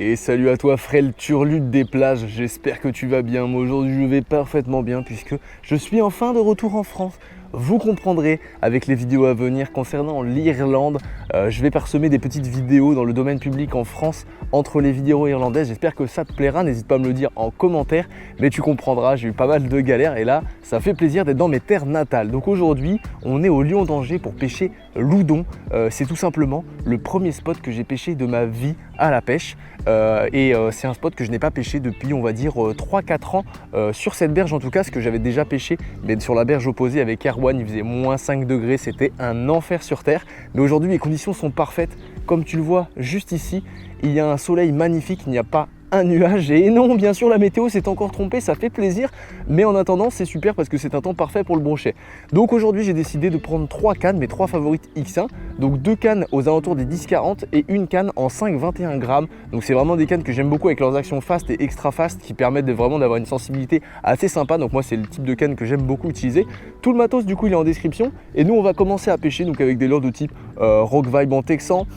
Et salut à toi frêle turlude des plages, j'espère que tu vas bien. Moi aujourd'hui je vais parfaitement bien puisque je suis enfin de retour en France. Vous comprendrez avec les vidéos à venir concernant l'Irlande. Je vais parsemer des petites vidéos dans le domaine public en France entre les vidéos irlandaises. J'espère que ça te plaira, n'hésite pas à me le dire en commentaire. Mais tu comprendras, j'ai eu pas mal de galères et là, ça fait plaisir d'être dans mes terres natales. Donc aujourd'hui, on est au Lion d'Angers pour pêcher l'Oudon. C'est tout simplement le premier spot que j'ai pêché de ma vie à la pêche. C'est un spot que je n'ai pas pêché depuis on va dire 3-4 ans sur cette berge en tout cas, ce que j'avais déjà pêché mais sur la berge opposée avec Erwan, il faisait moins 5 degrés, c'était un enfer sur terre. Mais aujourd'hui les conditions sont parfaites, comme tu le vois juste ici, il y a un soleil magnifique, il n'y a pas un nuage et non, bien sûr la météo s'est encore trompée, ça fait plaisir, mais en attendant c'est super parce que c'est un temps parfait pour le brochet. Donc aujourd'hui j'ai décidé de prendre 3 cannes, mes 3 favorites X1, donc 2 cannes aux alentours des 10-40 et une canne en 5-21 grammes. Donc c'est vraiment des cannes que j'aime beaucoup avec leurs actions fast et extra fast qui permettent vraiment d'avoir une sensibilité assez sympa. Donc moi c'est le type de canne que j'aime beaucoup utiliser. Tout le matos du coup il est en description et nous on va commencer à pêcher donc avec des leurres de type Rock Vibe en texan,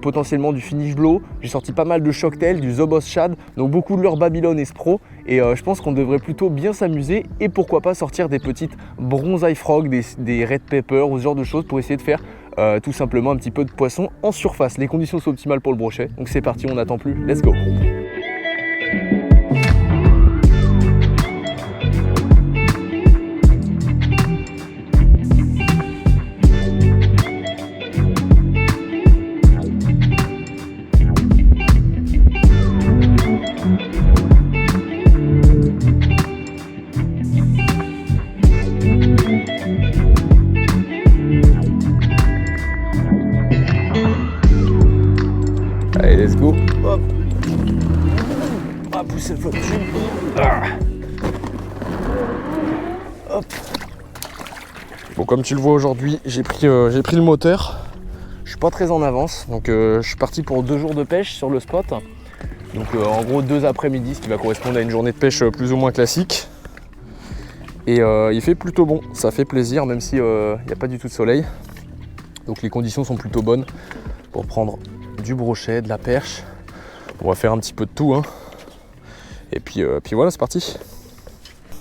potentiellement du Finish Blow. J'ai sorti pas mal de Shocktail, du Zobos Shad, donc beaucoup de leurres Babylon et Spro et je pense qu'on devrait plutôt bien s'amuser et pourquoi pas sortir des petites Bronze Frog, des Red Pepper ou ce genre de choses pour essayer de faire tout simplement un petit peu de poisson en surface. Les conditions sont optimales pour le brochet, donc c'est parti, on n'attend plus, let's go. Allez, let's go. Hop. On va pousser le flot dessus. Hop. Bon, comme tu le vois aujourd'hui, j'ai pris le moteur. Je suis pas très en avance, donc je suis parti pour 2 jours de pêche sur le spot. Donc en gros 2 après-midi, ce qui va correspondre à une journée de pêche plus ou moins classique. Et il fait plutôt bon, ça fait plaisir, même si il n'y a pas du tout de soleil. Donc les conditions sont plutôt bonnes pour prendre du brochet, de la perche. On va faire un petit peu de tout, hein. Et puis voilà, c'est parti.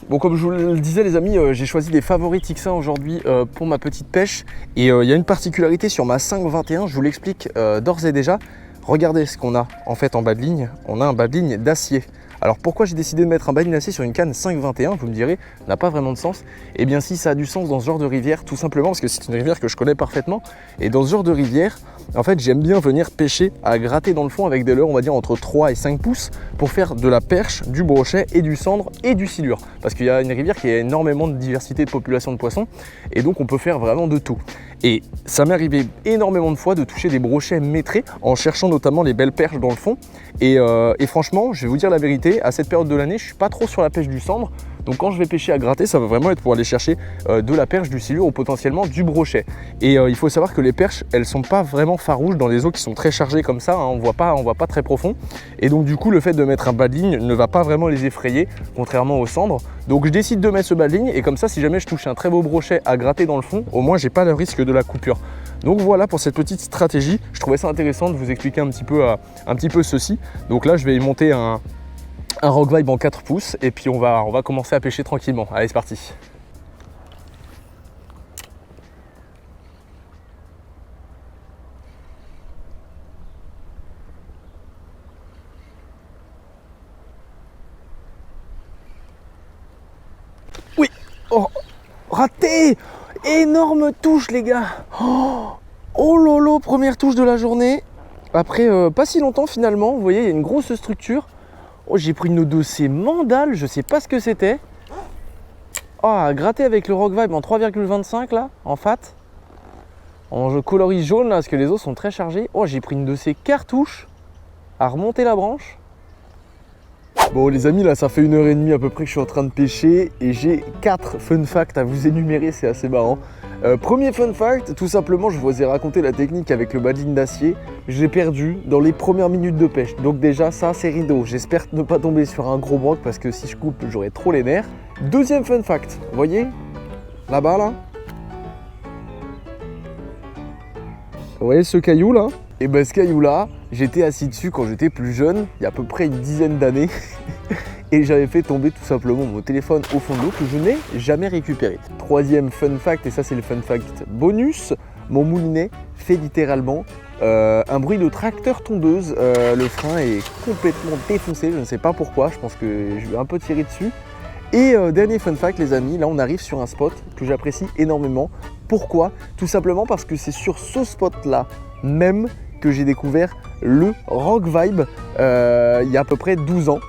Bon, comme je vous le disais les amis, j'ai choisi des favoris X1 aujourd'hui pour ma petite pêche. Et il y a une particularité sur ma 5-21, je vous l'explique d'ores et déjà. Regardez ce qu'on a en fait en bas de ligne, on a un bas de ligne d'acier. Alors pourquoi j'ai décidé de mettre un bas de ligne d'acier sur une canne 5-21, vous me direz, n'a pas vraiment de sens. Eh bien si, ça a du sens dans ce genre de rivière, tout simplement parce que c'est une rivière que je connais parfaitement. Et dans ce genre de rivière, en fait j'aime bien venir pêcher à gratter dans le fond avec des leurres on va dire entre 3 et 5 pouces pour faire de la perche, du brochet et du cendre et du silure. Parce qu'il y a une rivière qui a énormément de diversité de population de poissons et donc on peut faire vraiment de tout. Et ça m'est arrivé énormément de fois de toucher des brochets maitrés en cherchant notamment les belles perches dans le fond. Et franchement, je vais vous dire la vérité, à cette période de l'année, je suis pas trop sur la pêche du cendre. Donc quand je vais pêcher à gratter, ça va vraiment être pour aller chercher de la perche, du silure ou potentiellement du brochet. Et il faut savoir que les perches, elles sont pas vraiment farouches dans les eaux qui sont très chargées comme ça, hein, on voit pas très profond. Et donc du coup, le fait de mettre un bas de ligne ne va pas vraiment les effrayer, contrairement aux cendres. Donc je décide de mettre ce bas de ligne et comme ça, si jamais je touche un très beau brochet à gratter dans le fond, au moins j'ai pas le risque de la coupure. Donc voilà pour cette petite stratégie, je trouvais ça intéressant de vous expliquer un petit peu ceci. Donc là, je vais monter un Rock Vibe en 4 pouces et puis on va commencer à pêcher tranquillement. Allez, c'est parti. Oui. Oh, raté. Énorme touche les gars. Oh lolo, première touche de la journée. Après pas si longtemps finalement, vous voyez, il y a une grosse structure. Oh, j'ai pris une dossée mandale, je sais pas ce que c'était. Oh, à gratter avec le Rock Vibe en 3,25 là, en fat. En coloris jaune là, parce que les os sont très chargés. Oh, j'ai pris une dossée cartouche à remonter la branche. Bon les amis, là ça fait 1h30 à peu près que je suis en train de pêcher et j'ai 4 fun facts à vous énumérer, c'est assez marrant. Premier fun fact, tout simplement je vous ai raconté la technique avec le bas de ligne d'acier. Je l'ai perdu dans les premières minutes de pêche, donc déjà ça c'est rideau. J'espère ne pas tomber sur un gros broc parce que si je coupe j'aurai trop les nerfs. Deuxième fun fact, vous voyez là-bas là, vous voyez ce caillou là? Et ben ce caillou là, J'étais assis dessus quand j'étais plus jeune, il y a à peu près une dizaine d'années, et j'avais fait tomber tout simplement mon téléphone au fond de l'eau que je n'ai jamais récupéré. Troisième fun fact, et ça c'est le fun fact bonus, mon moulinet fait littéralement un bruit de tracteur tondeuse. Le frein est complètement défoncé, je ne sais pas pourquoi, je pense que je vais un peu tirer dessus. Et dernier fun fact les amis, là on arrive sur un spot que j'apprécie énormément. Pourquoi? Tout simplement parce que c'est sur ce spot là même que j'ai découvert le Rock Vibe il y a à peu près 12 ans.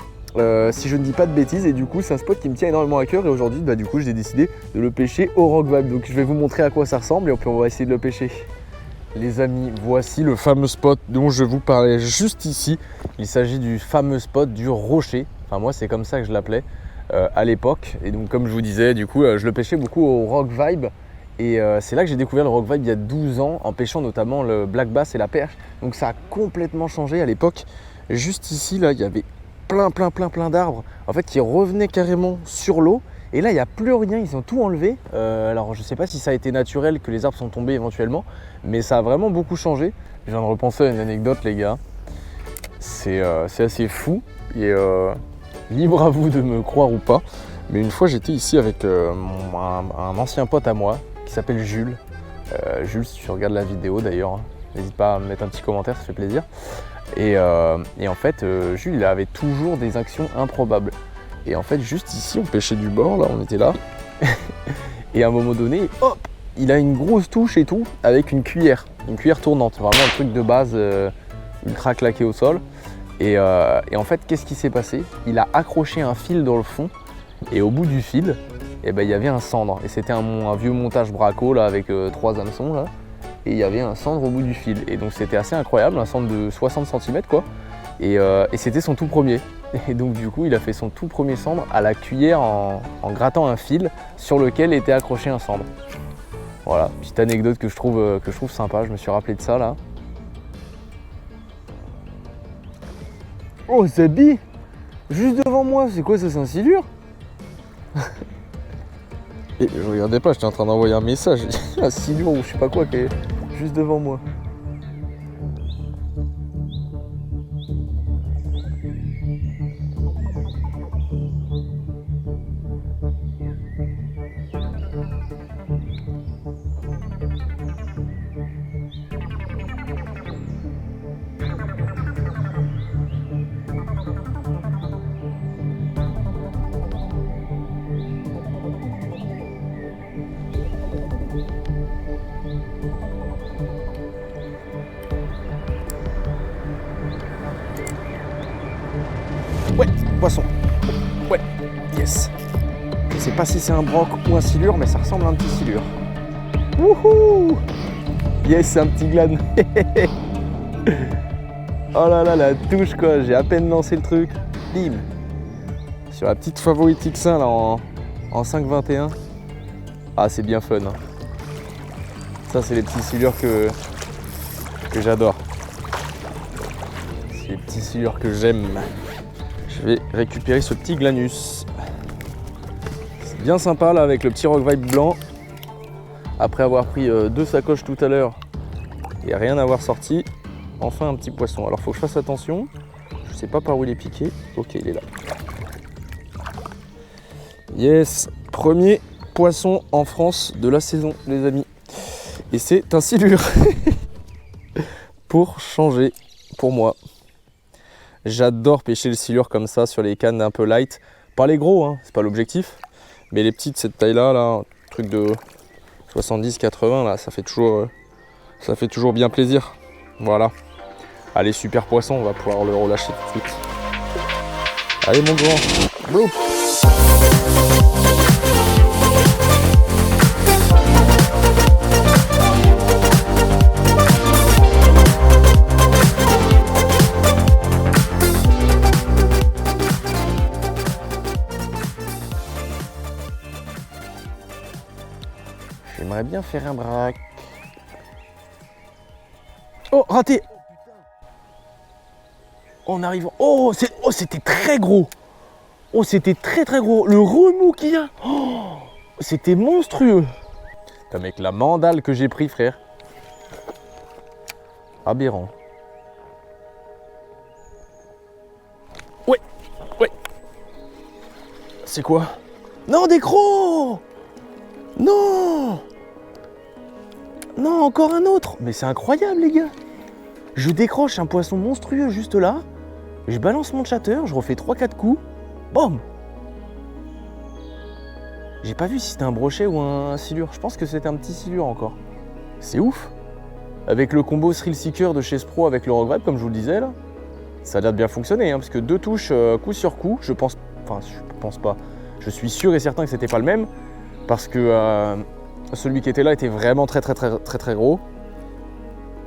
Si je ne dis pas de bêtises, et du coup c'est un spot qui me tient énormément à cœur, et aujourd'hui du coup j'ai décidé de le pêcher au Rock Vibe. Donc je vais vous montrer à quoi ça ressemble et puis on va essayer de le pêcher. Les amis, voici le fameux spot dont je vous parlais juste ici. Il s'agit du fameux spot du rocher, enfin moi c'est comme ça que je l'appelais à l'époque. Et donc comme je vous disais, du coup je le pêchais beaucoup au Rock Vibe. Et c'est là que j'ai découvert le Rock Vibe il y a 12 ans, en pêchant notamment le black bass et la perche. Donc ça a complètement changé à l'époque. Juste ici, là, il y avait plein d'arbres en fait qui revenaient carrément sur l'eau. Et là, il n'y a plus rien, ils ont tout enlevé. Alors je ne sais pas si ça a été naturel que les arbres sont tombés éventuellement, mais ça a vraiment beaucoup changé. Je viens de repenser à une anecdote les gars. C'est assez fou et libre à vous de me croire ou pas. Mais une fois j'étais ici avec un ancien pote à moi qui s'appelle Jules. Jules, si tu regardes la vidéo d'ailleurs, n'hésite pas à me mettre un petit commentaire, ça fait plaisir. Et en fait, Jules il avait toujours des actions improbables. Et en fait, juste ici, on pêchait du bord, là, on était là. Et à un moment donné, hop, il a une grosse touche et tout, avec une cuillère tournante. Vraiment un truc de base ultra claqué au sol. Et en fait, qu'est-ce qui s'est passé? Il a accroché un fil dans le fond. Et au bout du fil, eh ben, il y avait un cendre. Et c'était un vieux montage Braco là, avec 3 hameçons. Là. Et il y avait un cendre au bout du fil. Et donc c'était assez incroyable, un cendre de 60 cm quoi. Et c'était son tout premier. Et donc du coup, il a fait son tout premier cendre à la cuillère en grattant un fil sur lequel était accroché un cendre. Voilà, petite anecdote que je trouve sympa, je me suis rappelé de ça là. Oh, Zabi! Juste devant moi, c'est quoi ça, c'est un silure? Et je regardais pas, j'étais en train d'envoyer un message. Un silure ou je sais pas quoi qui est juste devant moi. Ouais, poisson. Ouais, yes. Je sais pas si c'est un broc ou un silure, mais ça ressemble à un petit silure. Wouhou! Yes, c'est un petit glane. Oh là là, la touche quoi, j'ai à peine lancé le truc. Bim! Sur la petite favorite X1 là en 5,21. Ah, c'est bien fun. Hein. Ça, c'est les petits silures que j'adore. C'est les petits silures que j'aime. Je vais récupérer ce petit glanus. C'est bien sympa là avec le petit Rock Vibe blanc. Après avoir pris 2 sacoches tout à l'heure et rien avoir sorti, enfin un petit poisson. Alors faut que je fasse attention. Je sais pas par où il est piqué. Ok, il est là. Yes, premier poisson en France de la saison les amis. Et c'est un silure. Pour changer, pour moi. J'adore pêcher le silure comme ça sur les cannes un peu light. Pas les gros, hein, c'est pas l'objectif. Mais les petites, cette taille-là, un truc de 70-80, là, ça fait toujours bien plaisir. Voilà. Allez, super poisson, on va pouvoir le relâcher tout de suite. Allez mon grand. Bloop. J'aimerais bien faire un braque. Oh, raté! On arrive. Oh, c'était très gros. Oh, c'était très gros. Le remous qu'il y a. Oh, c'était monstrueux. Putain, mec, la mandale que j'ai pris, frère. Aberrant. Ouais, ouais. C'est quoi? Non, des crocs! Non! Non, encore un autre! Mais c'est incroyable, les gars! Je décroche un poisson monstrueux juste là, je balance mon chatter, je refais 3-4 coups, boum! J'ai pas vu si c'était un brochet ou un silure, je pense que c'était un petit silure encore. C'est ouf! Avec le combo Thrill Seeker de chez Spro avec le Rock Vibe, comme je vous le disais là, ça a l'air de bien fonctionner, hein, parce que 2 touches coup sur coup, je pense pas, je suis sûr et certain que c'était pas le même, parce que celui qui était là était vraiment très gros,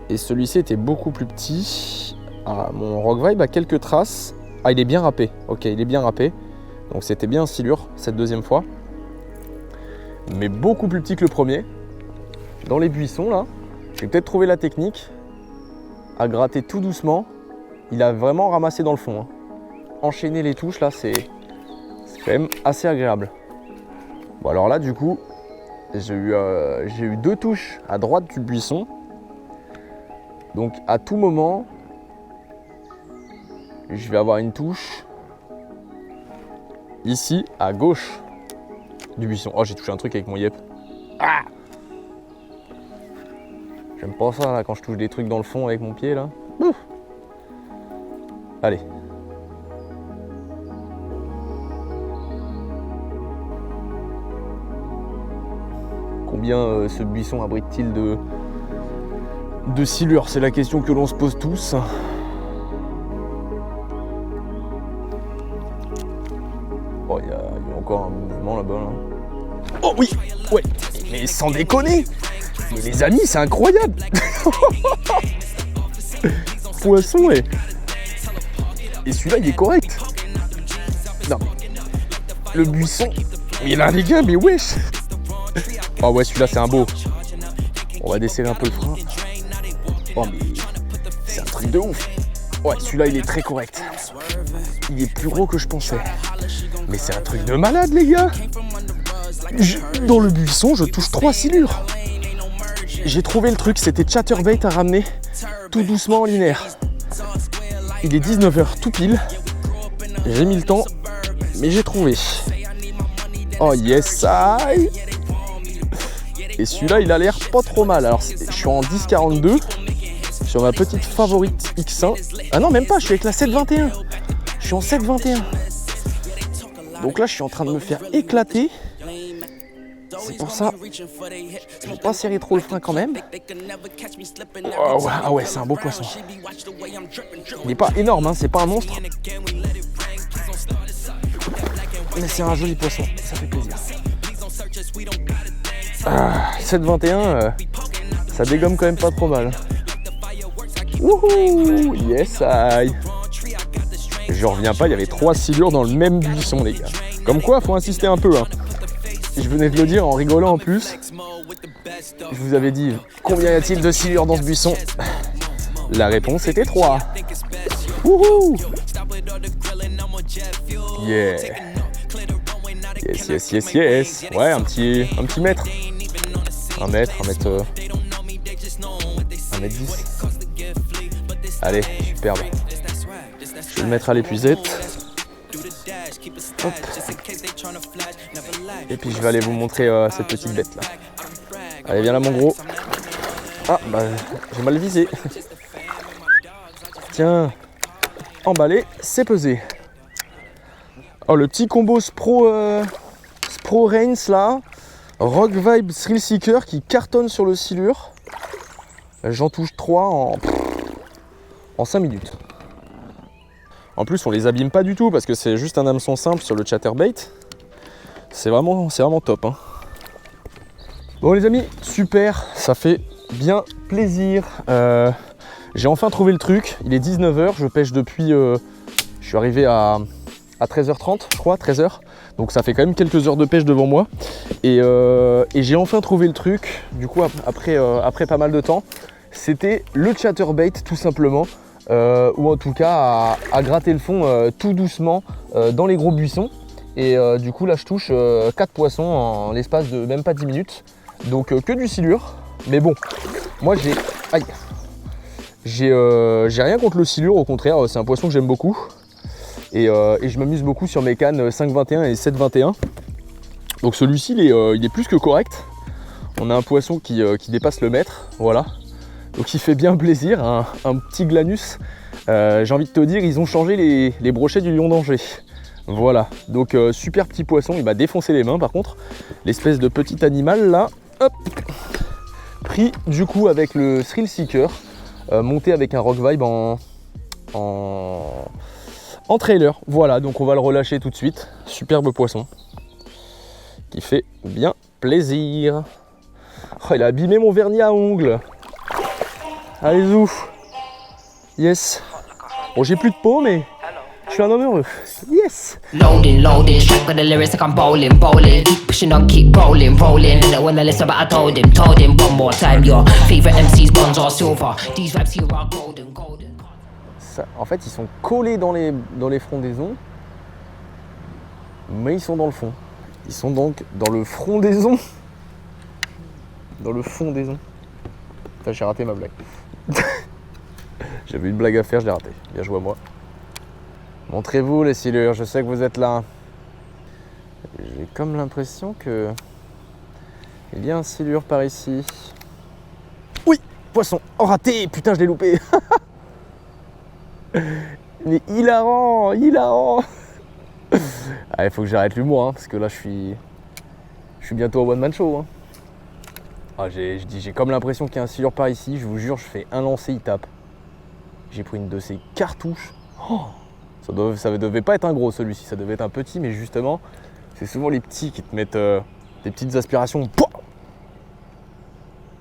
et celui-ci était beaucoup plus petit. Ah, mon Rock Vibe a quelques traces. Ah, il est bien râpé, ok, il est bien râpé, donc c'était bien un silure cette deuxième fois, mais beaucoup plus petit que le premier. Dans les buissons là, j'ai peut-être trouvé la technique à gratter tout doucement. Il a vraiment ramassé dans le fond, hein. Enchaîner les touches là, c'est quand même assez agréable. Bon alors là du coup, j'ai eu 2 touches à droite du buisson. Donc à tout moment, je vais avoir une touche ici à gauche du buisson. Oh, j'ai touché un truc avec mon yep. Ah! J'aime pas ça là quand je touche des trucs dans le fond avec mon pied là. Ouf. Allez. Combien ce buisson abrite-t-il de silures? C'est la question que l'on se pose tous. Oh, il y a encore un mouvement là-bas. Là. Oh oui! Ouais! Mais sans déconner! Mais les amis, c'est incroyable! Poisson et celui-là, il est correct. Non. Le buisson. Mais là, les gars, mais wesh! Oh ouais, celui-là, c'est un beau. On va desserrer un peu le frein. Oh, mais c'est un truc de ouf. Ouais, celui-là, il est très correct. Il est plus gros que je pensais. Mais c'est un truc de malade, les gars! Dans le buisson, je touche 3 silures. J'ai trouvé le truc, c'était chatterbait à ramener tout doucement en linéaire. Il est 19h tout pile. J'ai mis le temps, mais j'ai trouvé. Oh yes, I. Et celui-là, il a l'air pas trop mal. Alors, je suis en 10,42 sur ma petite favorite X1. Ah non, même pas, je suis avec la 7,21. Je suis en 7,21. Donc là, je suis en train de me faire éclater. C'est pour ça, je vais pas serrer trop le frein quand même. Oh, ouais, ah ouais, c'est un beau poisson. Il n'est pas énorme, hein, c'est pas un monstre. Mais c'est un joli poisson, ça fait plaisir. Ah, 7,21, ça dégomme quand même pas trop mal. Wouhou, yes I. Je reviens pas, il y avait 3 silures dans le même buisson, les gars. Comme quoi, faut insister un peu, hein. Je venais de le dire en rigolant en plus. Je vous avais dit, combien y a-t-il de silures dans ce buisson? La réponse était 3. Wouhou! Yeah! Yes, yes, yes, yes. Ouais, un petit mètre. 1 mètre, 1m10. Allez, superbe. Je vais le mettre à l'épuisette. Hop. Et puis je vais aller vous montrer cette petite bête là. Allez, viens là mon gros. Ah bah j'ai mal visé. Tiens, emballé, c'est pesé. Oh, le petit combo Spro Reigns là, Rock Vibe Thrill Seeker qui cartonne sur le silure. J'en touche 3 en 5 minutes. En plus, on les abîme pas du tout parce que c'est juste un hameçon simple sur le chatterbait. C'est vraiment top, hein. Bon les amis, super, ça fait bien plaisir. J'ai enfin trouvé le truc, il est 19h, je pêche depuis... je suis arrivé à 13h30, je crois, 13h. Donc ça fait quand même quelques heures de pêche devant moi. Et j'ai enfin trouvé le truc, du coup après pas mal de temps. C'était le chatterbait tout simplement. Ou en tout cas à gratter le fond tout doucement dans les gros buissons. Et du coup là je touche 4 poissons en l'espace de même pas 10 minutes. Donc que du silure. Mais bon, moi j'ai rien contre le silure, au contraire c'est un poisson que j'aime beaucoup. Et je m'amuse beaucoup sur mes cannes 5,21 et 7,21. Donc celui-ci il est plus que correct. On a un poisson qui dépasse le mètre, voilà. Donc il fait bien plaisir, un petit glanus. J'ai envie de te dire, ils ont changé les brochets du lion d'Angers. Voilà, donc super petit poisson, il m'a défoncé les mains par contre. L'espèce de petit animal là, hop, pris du coup avec le Thrill Seeker, monté avec un Rock Vibe en trailer. Voilà, donc on va le relâcher tout de suite. Superbe poisson qui fait bien plaisir. Oh, il a abîmé mon vernis à ongles. Allez, zou. Yes. Bon, j'ai plus de peau, mais je suis un homme heureux. Yes. Loading, loading, strap with the lyrics like I'm bowling, bowling. Keep pushing on, keep rolling, rolling. And when I listen, but I told him one more time. Your favorite MCs, bronze or silver. These raps here are golden, golden. Ça, en fait, ils sont collés dans les frondaisons, mais ils sont dans le fond. Ils sont donc dans le frondaison. Dans le fondaison. Putain, j'ai raté ma blague. J'avais une blague à faire, je l'ai ratée. Bien joué à moi. Montrez-vous les silures, je sais que vous êtes là. J'ai comme l'impression que il y a un silure par ici. Oui, poisson. Oh, raté. Putain, je l'ai loupé. Mais hilarant, hilarant. Ah, il faut que j'arrête l'humour, hein, parce que là, je suis bientôt au one man show. Hein. Ah, j'ai comme l'impression qu'il y a un silure par ici. Je vous jure, je fais un lancer, il tape. J'ai pris une de ces cartouches. Oh, ça devait pas être un gros celui-ci, ça devait être un petit, mais justement, c'est souvent les petits qui te mettent des petites aspirations. Pouah,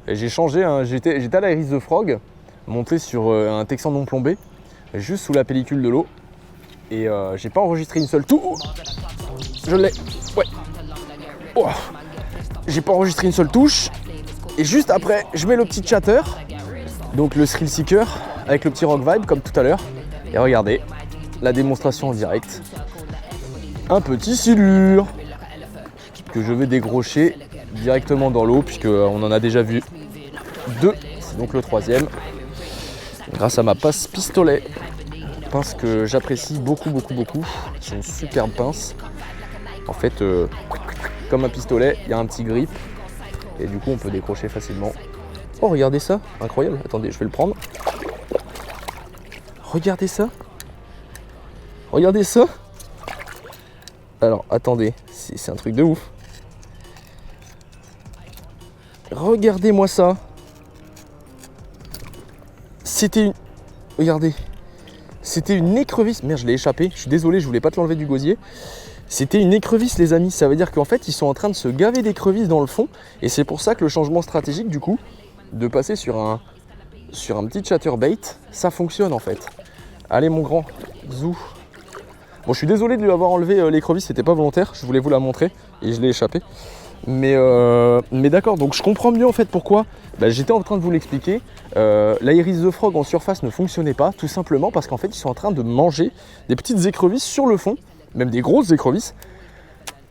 et j'ai changé, hein, j'étais à la Iris the Frog, monté sur un Texan non plombé, juste sous la pellicule de l'eau. Et j'ai pas enregistré une seule touche. Oh, je l'ai. Ouais. Oh, j'ai pas enregistré une seule touche. Et juste après, je mets le petit chatter. Donc le Thrill Seeker avec le petit Rock Vibe comme tout à l'heure. Et regardez, la démonstration en direct. Un petit silure que je vais décrocher directement dans l'eau puisqu'on en a déjà vu deux. C'est donc le troisième. Grâce à ma pince pistolet. Pince que j'apprécie beaucoup, beaucoup, beaucoup. C'est une superbe pince. En fait, comme un pistolet, il y a un petit grip. Et du coup, on peut décrocher facilement. Oh, regardez ça, incroyable. Attendez, je vais le prendre. Regardez ça. Regardez ça. Alors, attendez, c'est un truc de ouf. Regardez-moi ça. C'était une... Regardez. C'était une écrevisse. Merde, je l'ai échappé. Je suis désolé, je voulais pas te l'enlever du gosier. C'était une écrevisse, les amis. Ça veut dire qu'en fait, ils sont en train de se gaver d'écrevisses dans le fond. Et c'est pour ça que le changement stratégique, du coup, de passer sur un petit chatterbait, ça fonctionne en fait. Allez, mon grand, zou. Bon, je suis désolé de lui avoir enlevé l'écrevisse, c'était pas volontaire. Je voulais vous la montrer et je l'ai échappé. Mais d'accord, donc je comprends mieux en fait pourquoi. J'étais en train de vous l'expliquer. L'Iris the Frog en surface ne fonctionnait pas, tout simplement parce qu'en fait, ils sont en train de manger des petites écrevisses sur le fond. Même des grosses écrevisses.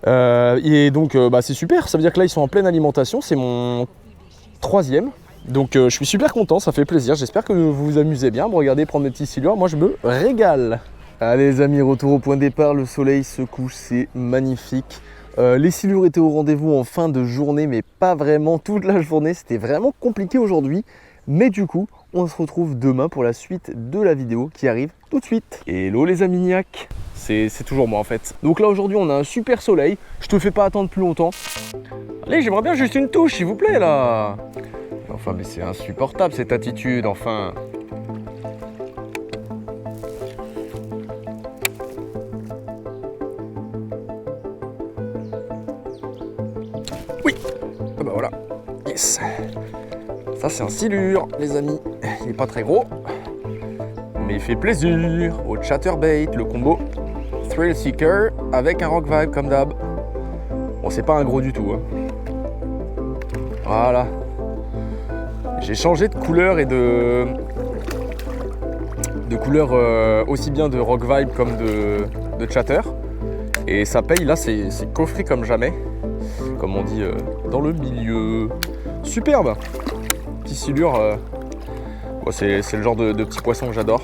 Et donc c'est super, ça veut dire que là ils sont en pleine alimentation, c'est mon troisième. Donc je suis super content, ça fait plaisir, j'espère que vous vous amusez bien. Bon, regardez, prendre mes petits silures, moi je me régale. Allez les amis, retour au point de départ, le soleil se couche, c'est magnifique. Les silures étaient au rendez-vous en fin de journée, mais pas vraiment toute la journée, c'était vraiment compliqué aujourd'hui. Mais du coup, on se retrouve demain pour la suite de la vidéo qui arrive tout de suite. Hello les amignacs, c'est toujours moi en fait. Donc là aujourd'hui on a un super soleil, je te fais pas attendre plus longtemps. Allez, j'aimerais bien juste une touche s'il vous plaît là. Enfin mais c'est insupportable cette attitude, enfin. Oui, ah bah voilà, yes. Ça c'est un silure les amis, il est pas très gros, mais il fait plaisir. Au chatterbait, le combo Thrill Seeker avec un Rock Vibe comme d'hab. Bon, c'est pas un gros du tout hein. Voilà. J'ai changé de couleur et de couleur aussi bien de Rock Vibe comme de chatter. Et ça paye, là c'est coffré comme jamais. Comme on dit dans le milieu. Superbe. Petit silure, c'est le genre de petit poisson que j'adore.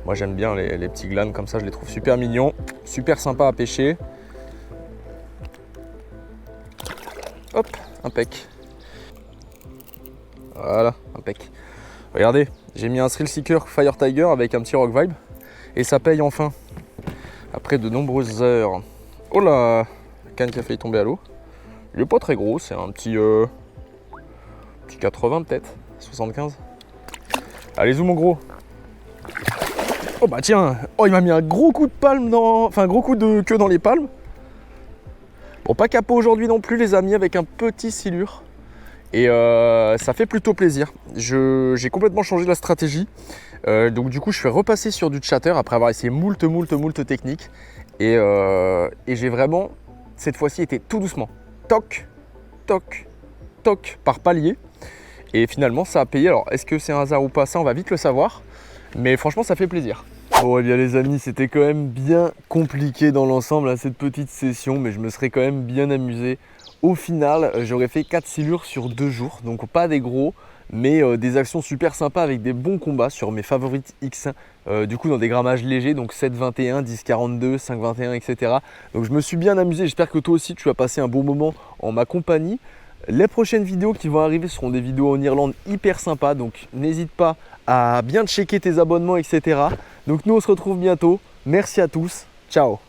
Moi j'aime bien les petits glanes comme ça, je les trouve super mignons, super sympa à pêcher. Hop, impec. Voilà, impec. Regardez, j'ai mis un Thrill Seeker Fire Tiger avec un petit Rock Vibe et ça paye enfin. Après de nombreuses heures. Oh là, la canne qui a failli tomber à l'eau. Il est pas très gros, c'est un petit 80 peut-être, 75. Allez zoom mon gros. Oh bah tiens, oh il m'a mis un gros coup de palme enfin un gros coup de queue dans les palmes. Bon, pas capot aujourd'hui non plus les amis, avec un petit silure. Et ça fait plutôt plaisir. J'ai complètement changé la stratégie. Donc du coup je suis repassé sur du chatter après avoir essayé moult techniques. Et j'ai vraiment, cette fois-ci, été tout doucement. Toc, toc, toc par palier. Et finalement ça a payé. Alors est-ce que c'est un hasard ou pas, ça on va vite le savoir. Mais franchement ça fait plaisir. Bon et bien les amis, c'était quand même bien compliqué dans l'ensemble à cette petite session, mais je me serais quand même bien amusé. Au final, j'aurais fait 4 silures sur 2 jours, donc pas des gros, mais des actions super sympas avec des bons combats sur mes favorites X, du coup dans des grammages légers, donc 7,21, 10,42, 5,21, etc. Donc je me suis bien amusé, j'espère que toi aussi tu as passé un bon moment en ma compagnie. Les prochaines vidéos qui vont arriver seront des vidéos en Irlande hyper sympas, donc n'hésite pas à bien checker tes abonnements, etc. Donc nous on se retrouve bientôt, merci à tous, ciao.